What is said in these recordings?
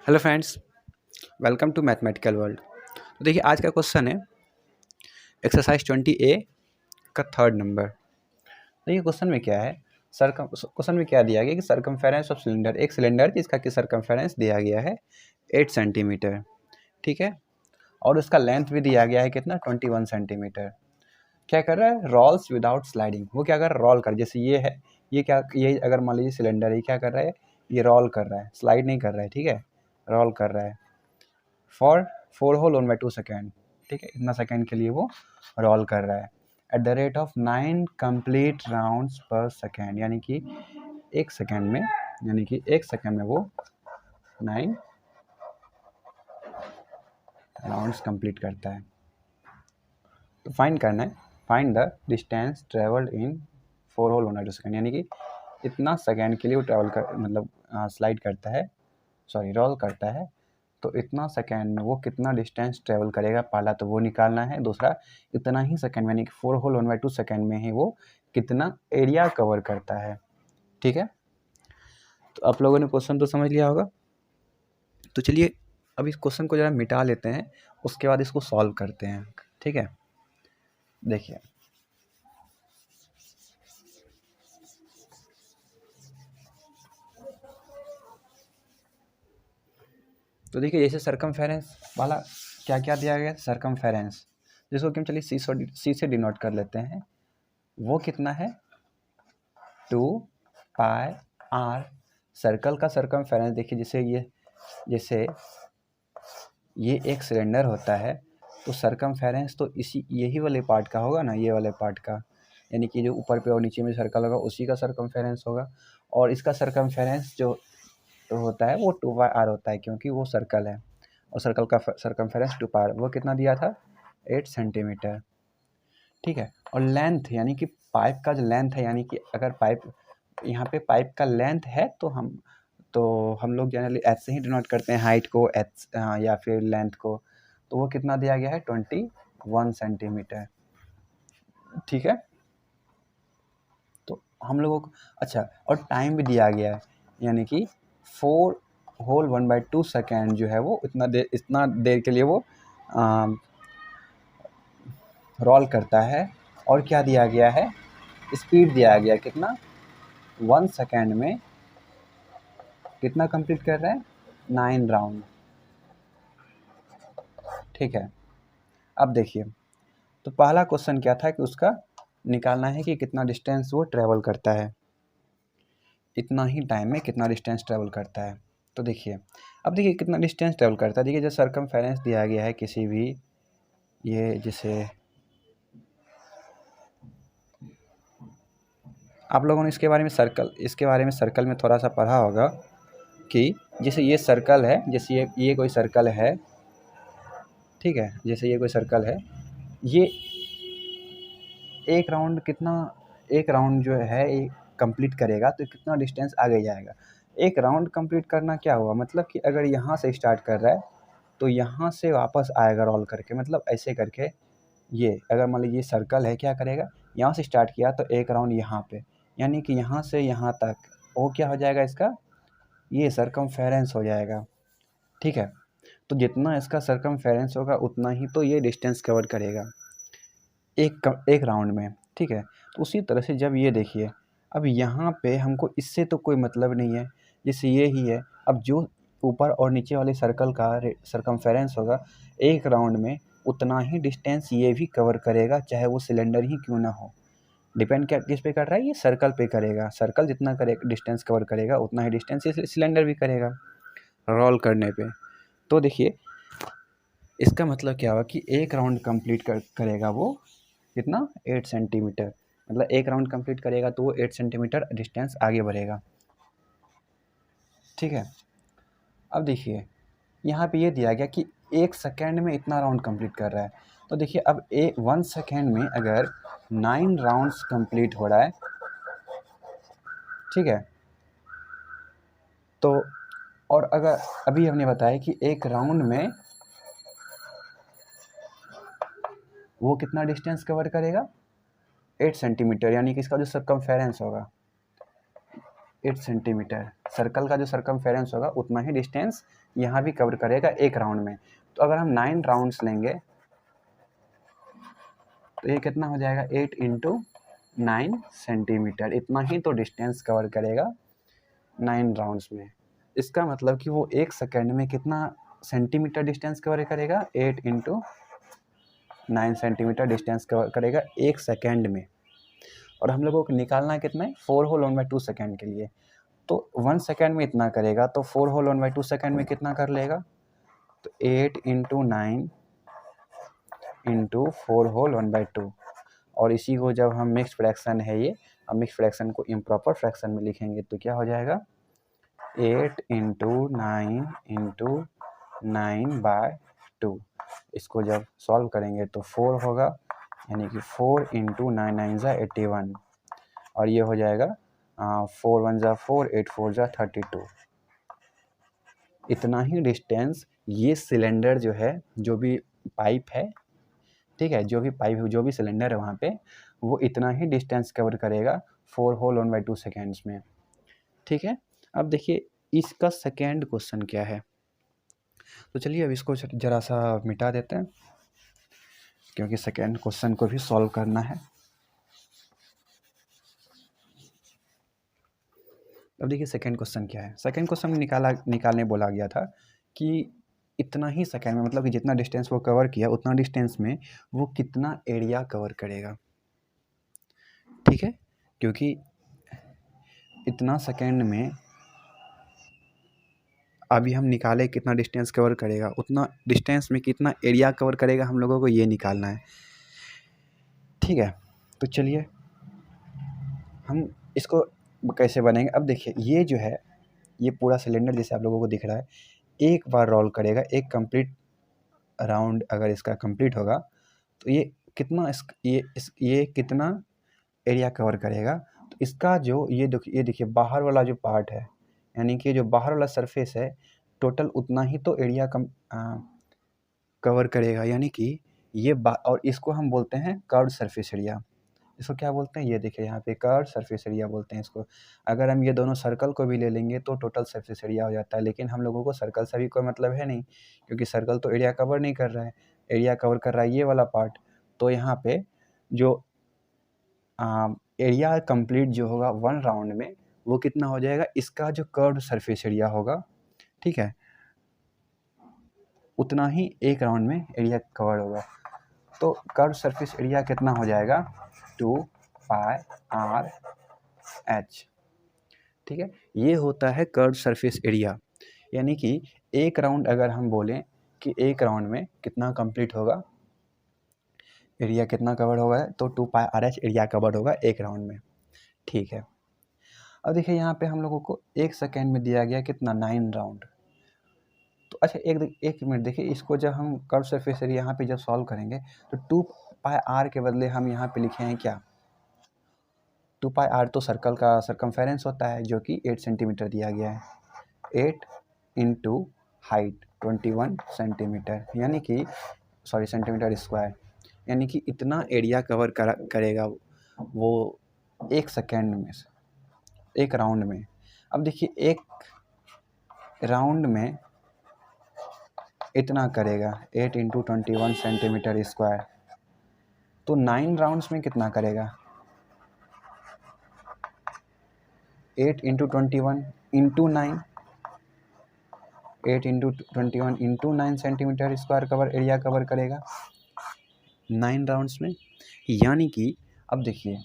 Hello friends, welcome to mathematical world. तो देखिए आज का क्वेश्चन है एक्सरसाइज 20A का थर्ड नंबर। देखिए क्वेश्चन में क्या है, क्वेश्चन में क्या दिया गया कि सरकमफेरेंस ऑफ सिलेंडर, एक सिलेंडर जिसका कि सरकमफेरेंस दिया गया है 8 सेंटीमीटर, ठीक है, और उसका लेंथ भी दिया गया है कितना 21 सेंटीमीटर। क्या कर रहा है, रोल्स विदाउट स्लाइडिंग। वो क्या कर रहा है, रोल कर, जैसे ये है, ये अगर मान लीजिए सिलेंडर है, क्या कर रहा है, ये रोल कर रहा है, स्लाइड नहीं कर रहा है, ठीक है, रोल कर रहा है फॉर 4 होल 1/2 सेकेंड, ठीक है, इतना सेकेंड के लिए वो रोल कर रहा है at the rate of 9 complete rounds पर सेकेंड, यानी कि एक सेकेंड में, वो 9 राउंड्स कंप्लीट करता है। तो फाइंड करना है, find the distance travelled in 4 whole 1/2 second, यानी कि इतना सेकेंड के लिए वो ट्रेवल कर, मतलब स्लाइड करता है, सॉरी रोल करता है, तो इतना सेकेंड में वो कितना डिस्टेंस ट्रेवल करेगा, पहला तो वो निकालना है, दूसरा इतना ही सेकेंड में, यानी कि 4 होल 1/2 सेकेंड में ही वो कितना एरिया कवर करता है। ठीक है, तो आप लोगों ने क्वेश्चन तो समझ लिया होगा। तो चलिए अब इस क्वेश्चन को ज़रा मिटा लेते हैं, उसके बाद इसको सॉल्व करते हैं। ठीक है, देखिए तो देखिए जैसे सरकमफेरेंस वाला क्या क्या दिया गया, सरकमफेरेंस जिसको कि हम चलिए सी से डिनोट कर लेते हैं, वो कितना है 2πr। सर्कल का सरकमफेरेंस देखिए, जैसे ये एक सिलेंडर होता है, तो सरकमफेरेंस तो इसी यही वाले पार्ट का होगा ना, ये वाले पार्ट का, यानी कि जो ऊपर पे और नीचे में सर्कल होगा उसी का सरकमफेरेंस होगा। और इसका सरकमफेरेंस जो होता है वो 2πr होता है, क्योंकि वो सर्कल है, और सर्कल का सरकमफेरेंस 2πr, वो कितना दिया था 8 सेंटीमीटर। ठीक है, और लेंथ यानी कि पाइप का जो लेंथ है, यानी कि अगर पाइप, यहाँ पे पाइप का लेंथ है तो हम लोग जनरली एच से ही डिनोट करते हैं, हाइट को एच या फिर लेंथ को, तो वो कितना दिया गया है 21 सेंटीमीटर। ठीक है, तो हम लोगों को अच्छा, और टाइम भी दिया गया है, यानी कि 4 होल 1/2 सेकेंड जो है वो इतना देर के लिए वो रोल करता है। और क्या दिया गया है, स्पीड दिया गया, कितना 1 सेकेंड में कितना कंप्लीट कर रहा है 9 राउंड। ठीक है, अब देखिए, तो पहला क्वेश्चन क्या था कि उसका निकालना है कि कितना डिस्टेंस वो ट्रेवल करता है, इतना ही टाइम में कितना डिस्टेंस ट्रेवल करता है। तो देखिए, अब देखिए कितना डिस्टेंस ट्रेवल करता है। देखिए जो सरकमफेरेंस दिया गया है किसी भी, ये जैसे आप लोगों ने इसके बारे में सर्कल में थोड़ा सा पढ़ा होगा कि जैसे ये सर्कल है, जैसे ये कोई सर्कल है, ठीक है, जैसे ये कोई सर्कल है, ये एक राउंड जो है कंप्लीट करेगा तो कितना डिस्टेंस आगे जाएगा। एक राउंड कंप्लीट करना क्या हुआ, मतलब कि अगर यहाँ से स्टार्ट कर रहा है तो यहाँ से वापस आएगा रोल करके, मतलब ऐसे करके, ये अगर मान लीजिए सर्कल है, क्या करेगा, यहाँ से स्टार्ट किया तो एक राउंड यहाँ पे, यानी कि यहाँ से यहाँ तक वो क्या हो जाएगा, इसका ये सरकमफेरेंस हो जाएगा। ठीक है, तो जितना इसका सरकमफेरेंस होगा उतना ही तो ये डिस्टेंस कवर करेगा एक राउंड में। ठीक है, तो उसी तरह से जब ये देखिए, अब यहाँ पे हमको इससे तो कोई मतलब नहीं है, जैसे ये ही है, अब जो ऊपर और नीचे वाले सर्कल का सरकमफेरेंस होगा एक राउंड में, उतना ही डिस्टेंस ये भी कवर करेगा, चाहे वो सिलेंडर ही क्यों ना हो। डिपेंड क्या किस पे कर रहा है, ये सर्कल पे करेगा, सर्कल जितना करे डिस्टेंस कवर करेगा उतना ही डिस्टेंस ये सिलेंडर भी करेगा रोल करने पे। तो देखिए इसका मतलब क्या हुआ कि एक राउंड कंप्लीट करेगा वो कितना 8 सेंटीमीटर, मतलब एक राउंड कंप्लीट करेगा तो वो 8 सेंटीमीटर डिस्टेंस आगे बढ़ेगा। ठीक है, अब देखिए यहाँ पे ये दिया गया कि एक सेकेंड में इतना राउंड कंप्लीट कर रहा है, तो देखिए अब 1 सेकेंड में अगर 9 राउंड्स कंप्लीट हो रहा है, ठीक है, तो और अगर अभी हमने बताया कि एक राउंड में वो कितना डिस्टेंस कवर करेगा 8 सेंटीमीटर, यानी कि इसका जो सरकमफेरेंस होगा 8 सेंटीमीटर, सर्कल का जो सर्कमफेरेंस होगा उतना ही डिस्टेंस यहाँ भी कवर करेगा एक राउंड में। तो अगर हम 9 राउंड्स लेंगे तो ये कितना हो जाएगा, 8 × 9 सेंटीमीटर, इतना ही तो डिस्टेंस कवर करेगा 9 राउंड्स में। इसका मतलब कि वो एक सेकेंड में कितना सेंटीमीटर डिस्टेंस कवर करेगा, 8 × 9 सेंटीमीटर डिस्टेंस कवर करेगा एक सेकेंड में। और हम लोगों को निकालना कितना है, 4 होल 1/2 सेकेंड के लिए। तो 1 सेकेंड में इतना करेगा, तो 4 होल 1/2 सेकेंड में कितना कर लेगा, तो 8 × 9 × 4 होल 1/2। और इसी को जब हम मिक्स फ्रैक्शन है ये, अब मिक्स फ्रैक्शन को इम्प्रॉपर फ्रैक्शन में लिखेंगे तो क्या हो जाएगा, 8 × 9 × 9/2। इसको जब सॉल्व करेंगे तो 4 होगा, यानी कि 4 × 9 9 = 81, और ये हो जाएगा 4 1 = 4, 8 4 = 32। इतना ही डिस्टेंस ये सिलेंडर जो है, जो भी पाइप है, ठीक है, जो भी पाइप जो भी सिलेंडर है वहाँ पे, वो इतना ही डिस्टेंस कवर करेगा 4 होल 1/2 सेकेंड्स में। ठीक है, अब देखिए इसका सेकेंड क्वेश्चन क्या है। तो चलिए अब इसको ज़रा सा मिटा देते हैं, क्योंकि सेकेंड क्वेश्चन को भी सॉल्व करना है। अब देखिए सेकेंड क्वेश्चन क्या है। सेकेंड क्वेश्चन में निकालने बोला गया था कि इतना ही सेकेंड में, मतलब कि जितना डिस्टेंस वो कवर किया उतना डिस्टेंस में वो कितना एरिया कवर करेगा। ठीक है, क्योंकि इतना सेकेंड में अभी हम निकाले कितना डिस्टेंस कवर करेगा, उतना डिस्टेंस में कितना एरिया कवर करेगा, हम लोगों को ये निकालना है। ठीक है, तो चलिए हम इसको कैसे बनेंगे। अब देखिए ये जो है, ये पूरा सिलेंडर जैसे आप लोगों को दिख रहा है, एक बार रोल करेगा, एक कंप्लीट राउंड अगर इसका कंप्लीट होगा तो ये कितना ये कितना एरिया कवर करेगा। तो इसका जो ये देखिए बाहर वाला जो पार्ट है, यानी कि जो बाहर वाला सरफेस है, टोटल उतना ही तो एरिया कवर करेगा, यानी कि ये और इसको हम बोलते हैं कर्व्ड सरफेस एरिया। इसको क्या बोलते हैं, ये देखिए यहाँ पे कर्व्ड सरफेस एरिया बोलते हैं इसको। अगर हम ये दोनों सर्कल को भी ले लेंगे तो टोटल सरफेस एरिया हो जाता है, लेकिन हम लोगों को सर्कल से भी कोई मतलब है नहीं, क्योंकि सर्कल तो एरिया कवर नहीं कर रहा है, एरिया कवर कर रहा है ये वाला पार्ट। तो यहाँ पे जो एरिया कंप्लीट जो होगा 1 राउंड में, वो कितना हो जाएगा, इसका जो कर्व्ड सरफेस एरिया होगा, ठीक है, उतना ही एक राउंड में एरिया कवर होगा। तो कर्व्ड सरफेस एरिया कितना हो जाएगा, 2πr/h। ठीक है, ये होता है कर्व्ड सरफेस एरिया। यानी कि एक राउंड अगर हम बोलें कि एक राउंड में कितना कंप्लीट होगा, एरिया कितना कवर होगा, तो 2πr/h एरिया कवर होगा एक राउंड में। ठीक है, अब देखिए यहाँ पे हम लोगों को एक सेकेंड में दिया गया कितना, 9 राउंड। तो अच्छा एक मिनट देखिए, इसको जब हम कर्व सरफेस एरिया यहाँ पे जब सॉल्व करेंगे तो 2πr के बदले हम यहाँ पे लिखे हैं क्या, 2πr तो सर्कल का सर्कमफेरेंस होता है, जो कि 8 सेंटीमीटर दिया गया है, 8 × हाइट 21 सेंटीमीटर, यानी कि सेंटीमीटर स्क्वायर, यानी कि इतना एरिया कवर करेगा वो एक सेकेंड में, एक राउंड में। अब देखिए एक राउंड में इतना करेगा, 8 × 21 सेंटीमीटर स्क्वायर, तो 9 राउंड्स में कितना करेगा, 8 × 21 × 9, 8 × 21 × 9 सेंटीमीटर स्क्वायर एरिया कवर करेगा 9 राउंड्स में। यानी कि अब देखिए,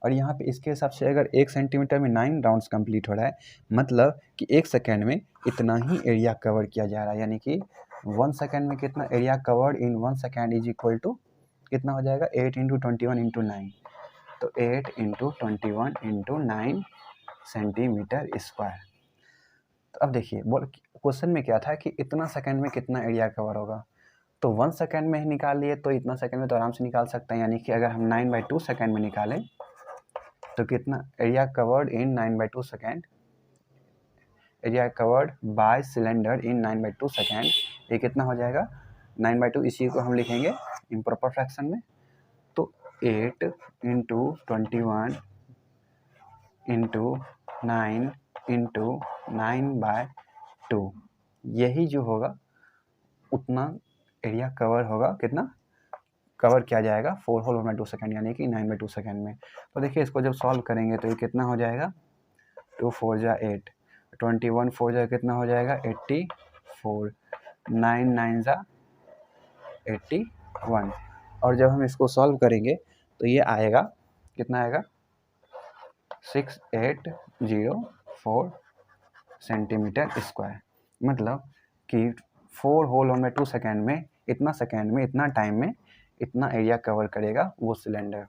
और यहाँ पे इसके हिसाब से अगर 1 सेंटीमीटर में 9 राउंड्स कंप्लीट हो रहा है, मतलब कि एक सेकेंड में इतना ही एरिया कवर किया जा रहा है, यानी कि 1 सेकेंड में कितना area covered in 1 second is equal to कितना हो जाएगा, 8 × 21 × 9, तो 8 × 21 × 9 सेंटीमीटर स्क्वायर। तो अब देखिए क्वेश्चन में क्या था कि इतना सेकेंड में कितना एरिया कवर होगा, तो 1 सेकेंड में ही निकाल लिए तो इतना सेकेंड में तो आराम से निकाल सकते हैं, यानी कि अगर हम 9/2 सेकेंड में निकालें तो कितना area covered in 9/2 second, area covered by cylinder in 9/2 second, ये कितना हो जाएगा 9/2, इसी को हम लिखेंगे इम्प्रॉपर फ्रैक्शन में। तो 8 × 21 × 9 इंटू 9/2, यही जो होगा उतना एरिया कवर होगा, कितना कवर किया जाएगा 4 होल 1/2 सेकेंड यानी कि 9/2 सेकेंड में। तो देखिए इसको जब सॉल्व करेंगे तो ये कितना हो जाएगा, 2 4 जा 8, 21 4 जा कितना हो जाएगा 84, 9 9 जा 81, और जब हम इसको सॉल्व करेंगे तो ये आएगा कितना आएगा 6804 सेंटीमीटर स्क्वायर। मतलब कि 4 होल 1/2 सेकेंड में इतना टाइम में इतना एरिया कवर करेगा वो सिलेंडर।